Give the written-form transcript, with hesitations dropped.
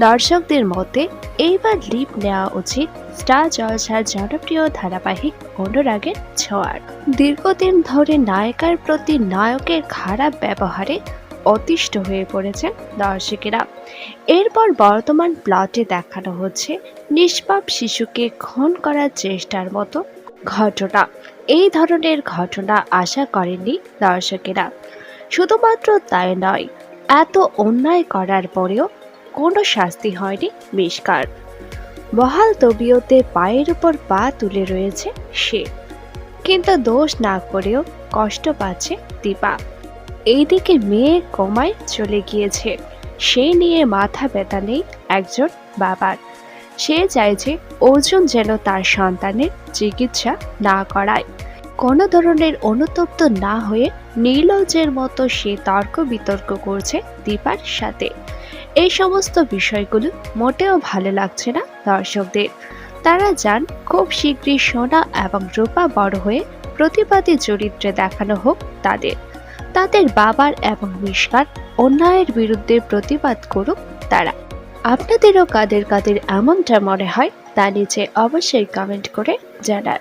দর্শকদের মতে এইবার লিপ নেওয়া উচিত স্টার জলসার জনপ্রিয় ধারাবাহিক অনুরাগের ছোঁয়ার। দীর্ঘদিন ধরে নায়িকার প্রতি নায়কের খারাপ ব্যবহারে অতিষ্ঠ হয়ে পড়েছেন দর্শকেরা। এরপর বর্তমান প্লটে দেখানো হচ্ছে নিষ্পাপ শিশুকে খুন করার চেষ্টার মতো ঘটনা। এই ধরনের ঘটনা আশা করেননি দর্শকেরা। শুধুমাত্র তাই নয়, এত অন্যায় করার পরেও কোনো শাস্তি হয়নি মিশকার। বহাল তবিয়তে পায়ের উপর পা তুলে রয়েছে সে, কিন্তু দোষ না করেও কষ্ট পাচ্ছে দীপা। এইদিকে মেয়ে কোমায় চলে গিয়েছে, সে নিয়ে মাথা ব্যথা নেই একজন বাবার। সে চাইছে অর্জুন যেন তার সন্তানের চিকিৎসা না করায়। কোনো ধরনের অনুতপ্ত না হয়ে নির্লজ্জের মতো সে তর্ক বিতর্ক করছে দীপার সাথে। এই সমস্ত বিষয়গুলো মোটেও ভালো লাগছে না দর্শকদের। তারা চান খুব শীঘ্রই সোনা এবং রূপা বড় হয়ে প্রতিবাদী চরিত্রে দেখানো হোক তাদের। তাদের বাবার এবং মিশকার অন্যায়ের বিরুদ্ধে প্রতিবাদ করুক তারা। আপনাদেরও কাদের কাদের এমনটা মনে হয় তা নিচে অবশ্যই কমেন্ট করে জানান।